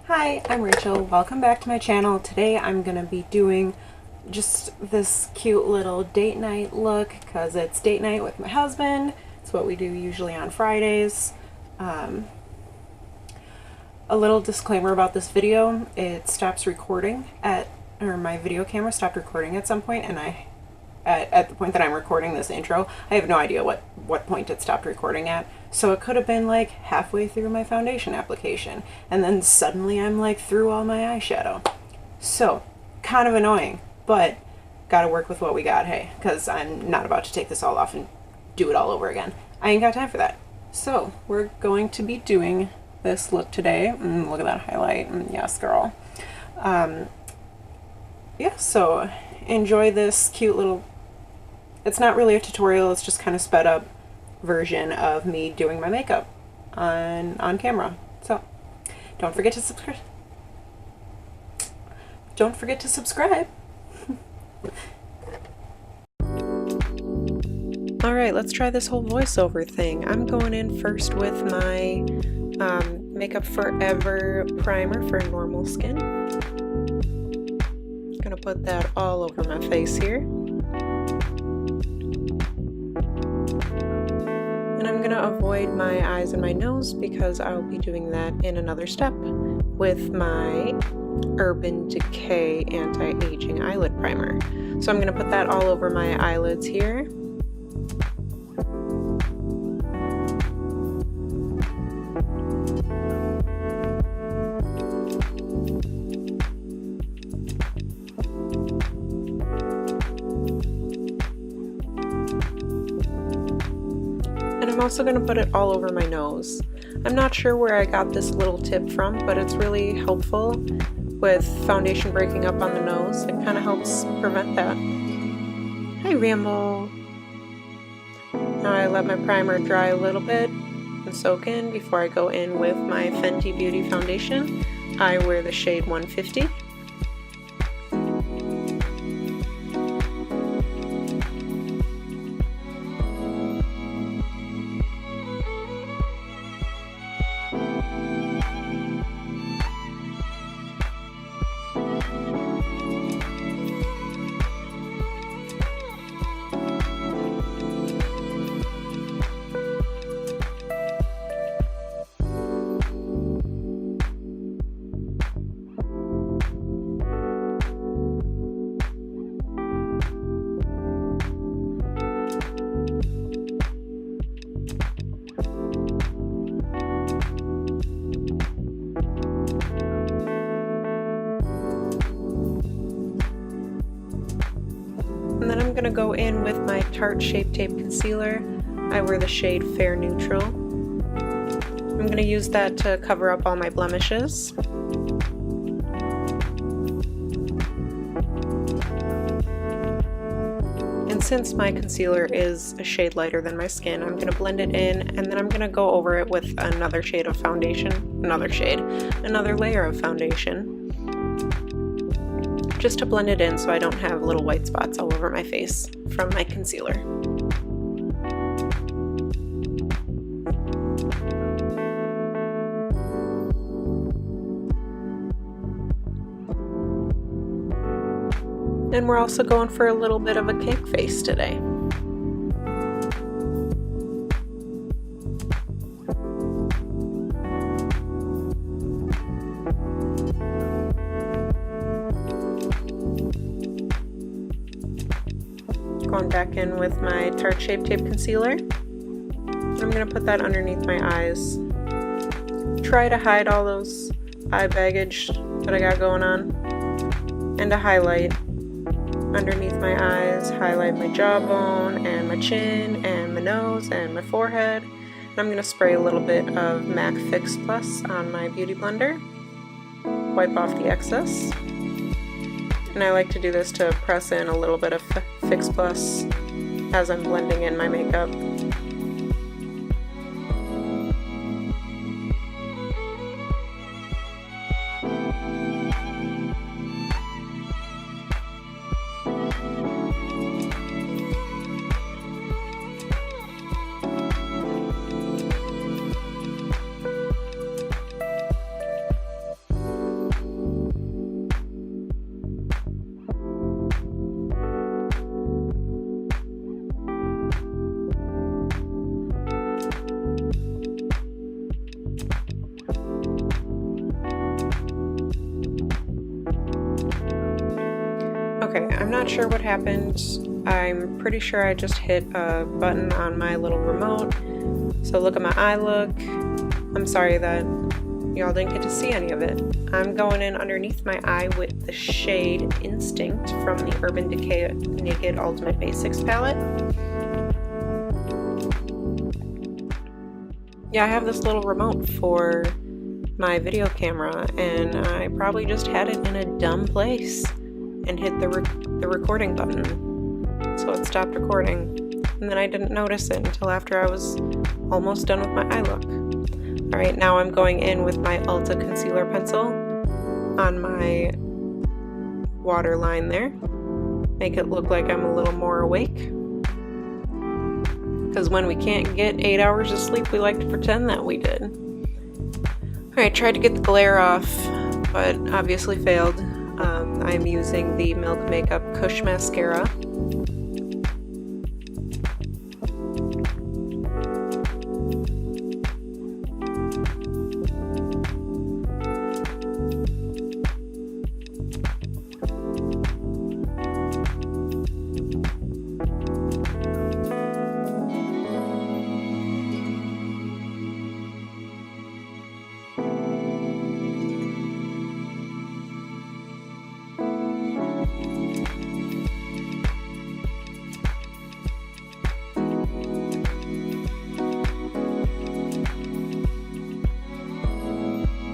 Hi, I'm Rachel. Welcome back to my channel. Today I'm going to be doing just this cute little date night look because it's date night with my husband. It's what we do usually on Fridays. A little disclaimer about this video. It stops recording my video camera stopped recording at some point, and at the point that I'm recording this intro, I have no idea what point it stopped recording at. So it could have been like halfway through my foundation application, and then suddenly I'm like through all my eyeshadow. So kind of annoying, but gotta work with what we got, hey, because I'm not about to take this all off and do it all over again. I ain't got time for that. So we're going to be doing this look today. Look at that highlight. Yes, girl. Yeah, so enjoy this cute little, it's not really a tutorial, it's just kind of sped up version of me doing my makeup on camera. So don't forget to subscribe. Don't forget to subscribe. Alright, let's try this whole voiceover thing. I'm going in first with my Makeup Forever primer for normal skin. Gonna put that all over my face here. And I'm gonna avoid my eyes and my nose because I'll be doing that in another step with my Urban Decay Anti-Aging Eyelid Primer. So I'm gonna put that all over my eyelids here. I'm also going to put it all over my nose. I'm not sure where I got this little tip from, but it's really helpful with foundation breaking up on the nose. It kind of helps prevent that. Hi, Ramble! Now I let my primer dry a little bit and soak in before I go in with my Fenty Beauty foundation. I wear the shade 150. And then I'm going to go in with my Tarte Shape Tape Concealer. I wear the shade Fair Neutral. I'm going to use that to cover up all my blemishes. And since my concealer is a shade lighter than my skin, I'm going to blend it in, and then I'm going to go over it with another shade of foundation, another layer of foundation, just to blend it in so I don't have little white spots all over my face from my concealer. And we're also going for a little bit of a cake face today. Going back in with my Tarte Shape Tape Concealer. I'm going to put that underneath my eyes. Try to hide all those eye baggage that I got going on. And to highlight underneath my eyes, highlight my jawbone and my chin and my nose and my forehead. And I'm going to spray a little bit of MAC Fix Plus on my beauty blender. Wipe off the excess. And I like to do this to press in a little bit of Fix Plus as I'm blending in my makeup. not sure what happened. I'm pretty sure I just hit a button on my little remote. So look at my eye look. I'm sorry that y'all didn't get to see any of it. I'm going in underneath my eye with the shade Instinct from the Urban Decay Naked Ultimate Basics palette. Yeah, I have this little remote for my video camera, and I probably just had it in a dumb place and hit the recording button, so it stopped recording, and then I didn't notice it until after I was almost done with my eye look. Alright, now I'm going in with my Ulta concealer pencil on my waterline there. Make it look like I'm a little more awake. Because when we can't get 8 hours of sleep, we like to pretend that we did. Alright, tried to get the glare off, but obviously failed. I'm using the Milk Makeup Kush Mascara.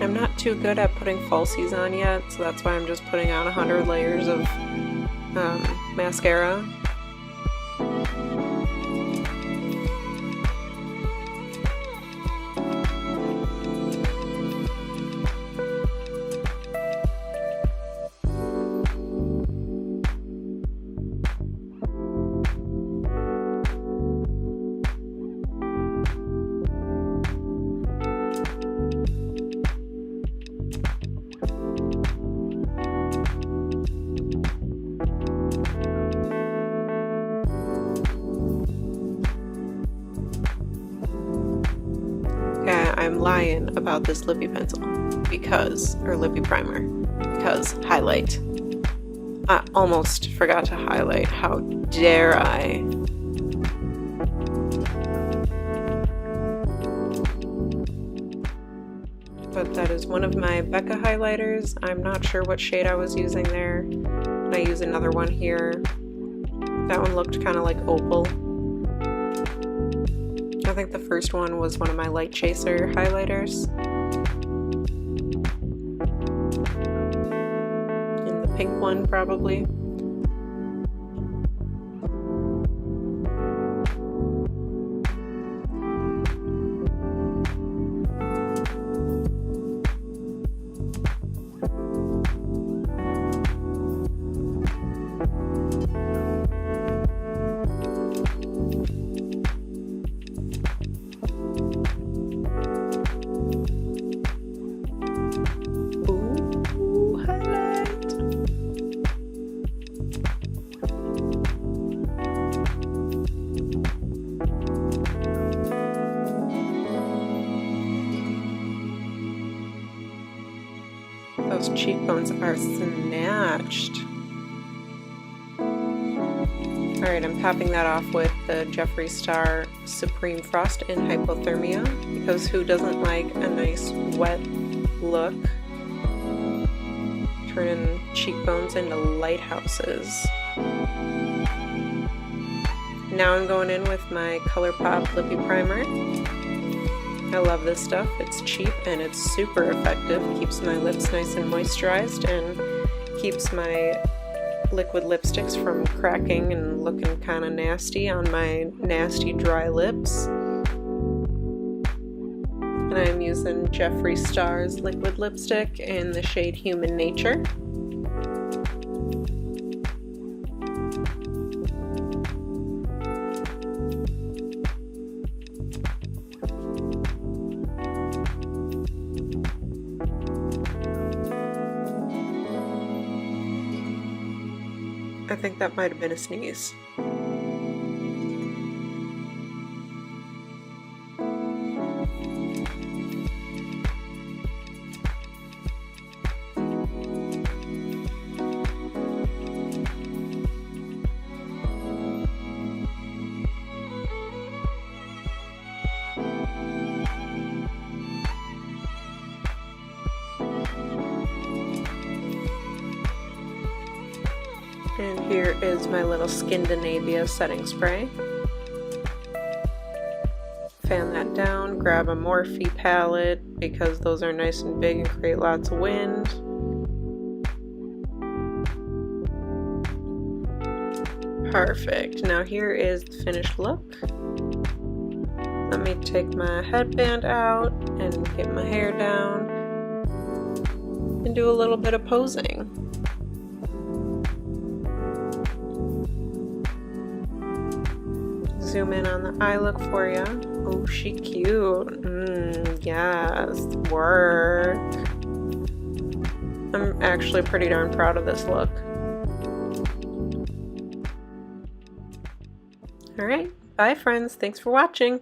I'm not too good at putting falsies on yet, so that's why I'm just putting on 100 layers of mascara. I'm lying about this lippy pencil or lippy primer, because highlight. I almost forgot to highlight. How dare I? But that is one of my Becca highlighters. I'm not sure what shade I was using there. And I use another one here. That one looked kind of like opal. I think the first one was one of my Light Chaser highlighters. And the pink one probably. Those cheekbones are snatched. Alright, I'm topping that off with the Jeffree Star Supreme Frost in Hypothermia, because who doesn't like a nice wet look? Turning cheekbones into lighthouses. Now I'm going in with my ColourPop Lippy Primer. I love this stuff. It's cheap and it's super effective. Keeps my lips nice and moisturized and keeps my liquid lipsticks from cracking and looking kind of nasty on my nasty dry lips. And I'm using Jeffree Star's liquid lipstick in the shade Human Nature. I think that might have been a sneeze. And here is my little Skindinavia setting spray. Fan that down, grab a Morphe palette because those are nice and big and create lots of wind. Perfect. Now here is the finished look. Let me take my headband out and get my hair down and do a little bit of posing. Zoom in on the eye look for you. Oh, she cute. Yes, work. I'm actually pretty darn proud of this look. Alright, bye friends. Thanks for watching.